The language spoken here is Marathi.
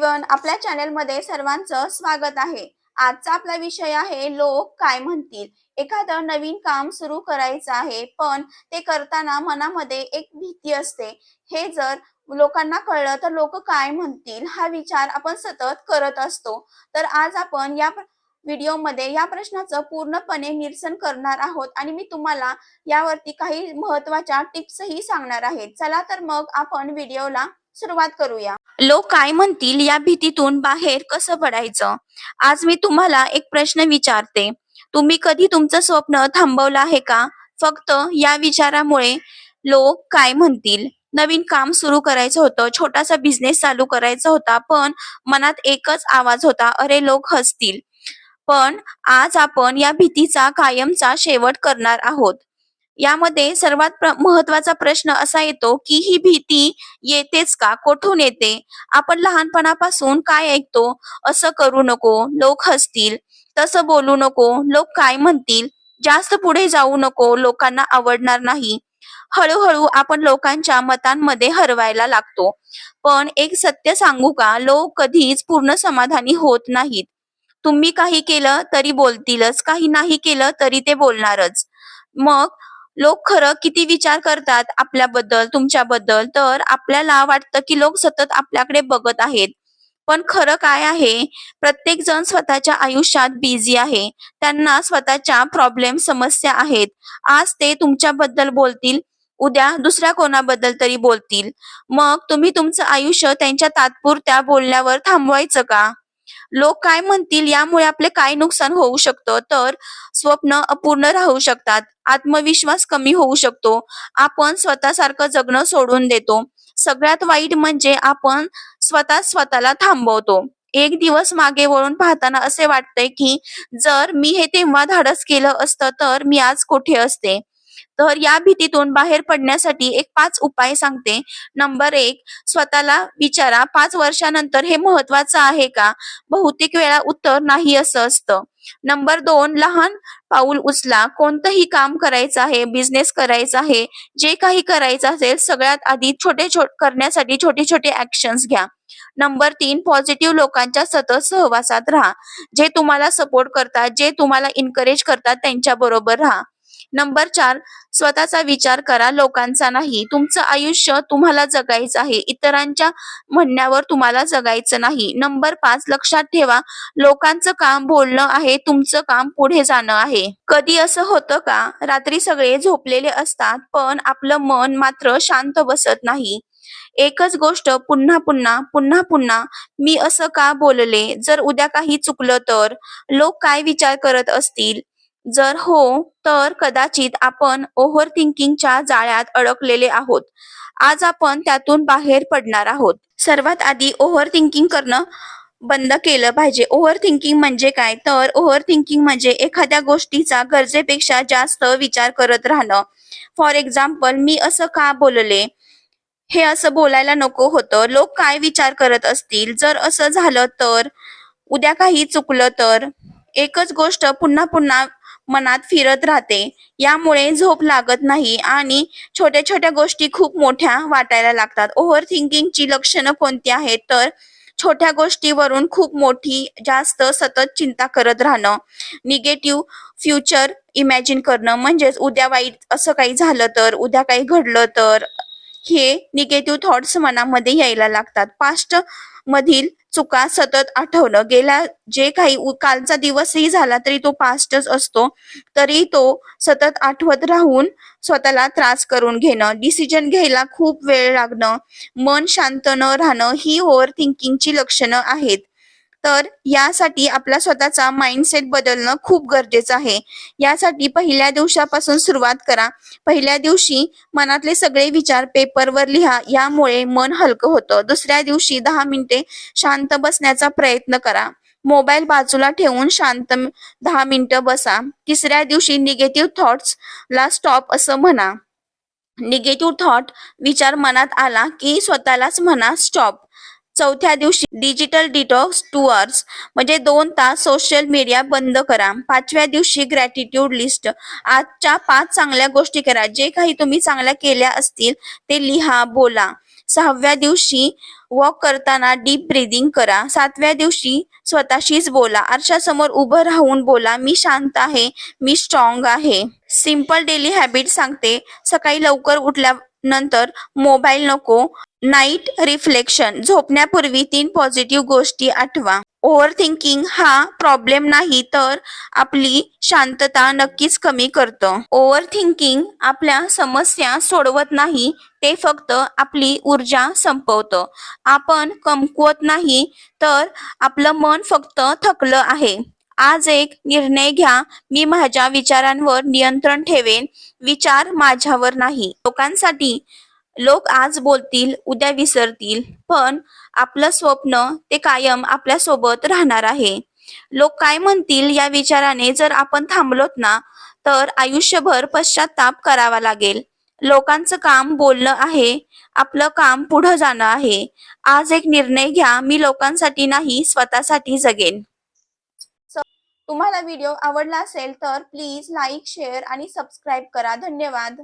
एव्हरीवन, आपल्या चॅनलमध्ये सर्वांचं स्वागत आहे। आजचा आपला विषय आहे लोक काय म्हणतील। एखादं नवीन काम सुरू करायचं आहे, पण ते करताना मनामध्ये एक भीती असते। हे जर लोकांना कळलं तर लोक काय म्हणतील हा विचार आपण सतत करत असतो। तर आज आपण या व्हिडिओमध्ये या प्रश्नाचं पूर्णपणे निरसन करणार आहोत आणि मी तुम्हाला यावरती काही महत्त्वाच्या टिप्सही सांगणार आहे। चला तर मग आपण व्हिडिओला सुरुवात करूया। लोक काय म्हणतील या भीतीतून बाहेर कसं पडायचं। आज मी तुम्हाला एक प्रश्न विचारते, तुम्ही कधी तुमचं स्वप्न थांबवलं आहे का, फक्त या विचारामुळे लोक काय म्हणतील। नवीन काम सुरू करायचं होतं, छोटासा बिझनेस चालू करायचा होता, पण मनात एकच आवाज होता, अरे लोक हसतील। पण आज आपण या भीतीचा कायमचा शेवट करणार आहोत। यामध्ये सर्वात महत्त्वाचा प्रश्न असा येतो की ही भीती येतेच का, कोठून येते। आपण लहानपणापासून काय ऐकतो, असं करू नको, लोक हसतील, तसं बोलू नको, लोक काय म्हणतील, जास्त पुढे जाऊ नको, लोकांना आवडणार नाही। हळूहळू आपण लोकांच्या मतांमध्ये हरवायला लागतो। पण एक सत्य सांगू का, लोक कधीच पूर्ण समाधानी होत नाहीत। तुम्ही काही केलं तरी बोलतीलच, काही नाही केलं तरी ते बोलणारच। मग लोक खरं किती विचार करतात आपल्याबद्दल, तुमच्याबद्दल, तर आपल्याला वाटतं की लोक सतत आपल्याकडे बघत आहेत। पण खरं काय आहे, प्रत्येक जण स्वतःच्या आयुष्यात बिझी आहे। त्यांना स्वतःच्या प्रॉब्लेम, समस्या आहेत। आज ते तुमच्याबद्दल बोलतील, उद्या दुसऱ्या कोणाबद्दल तरी बोलतील। मग तुम्ही तुमचं आयुष्य त्यांच्या तात्पुरत्या बोलण्यावर थांबवायचं का। लोक काय म्हणतील यामुळे आपले काय नुकसान होऊ शकतं, तर स्वप्न अपूर्ण राहू शकतात, आत्मविश्वास कमी होऊ शकतो, आपण स्वतःसारखं जगणं सोडून देतो। सगळ्यात वाईट म्हणजे आपण स्वतःला थांबवतो। एक दिवस मागे वळून पाहताना असे वाटतंय की जर मी हे तेव्हा धाडस केलं असतं तर मी आज कुठे असते। तर या भीतीतून बाहेर पडण्यासाठी एक 5 उपाय सांगते। नंबर 1, स्वतःला विचारा, 5 वर्षानंतर हे महत्वाचं आहे का। बहुतेक वेळा उत्तर नाही असं असतं। नंबर 2, लहान पाऊल उचला। कोणतंही काम करायचं आहे, बिझनेस करायचा आहे, जे काही करायचं असेल, सगळ्यात आधी करण्यासाठी छोटे छोटे ऍक्शन्स घ्या। नंबर 3, पॉझिटिव्ह लोकांच्या सतत सहवासात राहा। जे तुम्हाला सपोर्ट करतात, जे तुम्हाला इन्करेज करतात, त्यांच्या बरोबर राहा। नंबर 4, स्वतःचा विचार करा, लोकांचा नाही। तुमचं आयुष्य तुम्हाला जगायचं आहे, इतरांच्या म्हणण्यावर तुम्हाला जगायचं नाही। नंबर 5, लक्षात ठेवा, लोकांचं काम बोलणं आहे, तुमचं काम पुढे जाणं आहे। कधी असं होतं का, रात्री सगळे झोपलेले असतात, पण आपलं मन मात्र शांत बसत नाही। एकच गोष्ट पुन्हा पुन्हा पुन्हा पुन्हा, मी असं का बोलले, जर उद्या काही चुकलं तर, लोक काय विचार करत असतील। जर हो, तर कदाचित आपण ओव्हर थिंकिंगच्या जाळ्यात अडकलेले आहोत। आज आपण त्यातून बाहेर पडणार आहोत। सर्वात आधी ओव्हर थिंकिंग करणं बंद केलं पाहिजे। ओव्हर थिंकिंग म्हणजे काय, तर ओव्हर थिंकिंग म्हणजे एखाद्या गोष्टीचा गरजेपेक्षा जास्त विचार करत राहणं। फॉर एक्झाम्पल, मी असं का बोलले, हे असं बोलायला नको होतं, लोक काय विचार करत असतील, जर असं झालं तर, उद्या काही चुकलं तर। एकच गोष्ट पुन्हा पुन्हा मनात फिरत राहते, यामुळे झोप लागत नाही आणि छोट्या छोट्या गोष्टी खूप मोठ्या वाटायला लागतात। ओव्हर थिंकिंगची लक्षणं कोणती आहेत, तर छोट्या गोष्टीवरून खूप मोठी जास्त सतत चिंता करत राहणं, निगेटिव्ह फ्युचर इमॅजिन करणं, म्हणजेच उद्या वाईट असं काही झालं तर, उद्या काही घडलं तर, हे निगेटिव्ह थॉट्स मनामध्ये यायला लागतात। पास्ट मधील चुका सतत आठवणं, गेला जे काही कालचा दिवसही झाला तरी तो पास्टच असतो, तरी तो सतत आठवत राहून स्वतःला त्रास करून घेणं, डिसिजन घ्यायला खूप वेळ लागणं, मन शांत न राहणं, ही ओव्हर थिंकिंगची लक्षणं आहेत। तर यासाठी आपला स्वतःचा माइंडसेट बदलणं खूप गरजेचं आहे। यासाठी पहिल्या दिवसापासून सुरुवात करा। पहिल्या दिवशी मनातले सगळे विचार पेपरवर लिहा, यामुळे मन हलकं होतं। दुसऱ्या दिवशी 10 मिनिटे शांत बसण्याचा प्रयत्न करा। मोबाईल बाजूला ठेवून शांत 10 मिनिटं बसा। तिसऱ्या दिवशी निगेटिव्ह थॉट्स ला स्टॉप असं म्हणा। निगेटिव्ह थॉट विचार मनात आला की स्वतःलाच म्हणा स्टॉप। चौथ्या दिवशी डिजिटल डिटॉक्स 2 आवर्स, म्हणजे 2 तास सोशल मीडिया बंद करा। 5व्या दिवशी ग्रॅटिट्यूड लिस्ट, आजच्या 5 चांगल्या गोष्टी करा, जे काही तुम्ही चांगल्या केल्या असतील ते लिहा, बोला। 6व्या दिवशी वॉक करताना डीप ब्रीदिंग करा. 7व्या दिवशी स्वतःशीच बोला. आरशासमोर उभं राहून बोला, मी शांत आहे, मी स्ट्रॉंग आहे. सिंपल डेली हॅबिट सांगते. सकाळी लवकर उठल्यानंतर मोबाईल नको. नाईट रिफ्लेक्शन, झोपण्यापूर्वी 3 पॉझिटिव्ह गोष्टी आठवा. ओव्हर थिंकिंग हा प्रॉब्लेम नाही तर आपली शांतता नक्कीच कमी करतं. ओव्हर थिंकिंग आपल्या समस्या सोडवत नाही, ते फक्त आपली ऊर्जा संपवतं. आपण कमकुवत नाही तर आपलं मन फक्त थकलं आहे. आज एक निर्णय घ्या, मी माझ्या विचारांवर नियंत्रण ठेवेन, विचार माझ्यावर नाही. लोक आज बोलतील, उद्या विसरतील, पण आपलं स्वप्न ते कायम आपल्या सोबत राहणार आहे. लोक काय म्हणतील या विचाराने जर आपण थांबलोत ना, तर आयुष्यभर पश्चाताप करावा लागेल. लोकांचं काम बोलणं आहे, आपलं काम पुढं जाणं आहे. आज एक निर्णय घ्या, मी लोकांसाठी नाही, स्वतःसाठी जगेन. तुम्हाला व्हिडिओ आवडला असेल तर प्लीज लाईक, शेअर आणि सबस्क्राईब करा. धन्यवाद.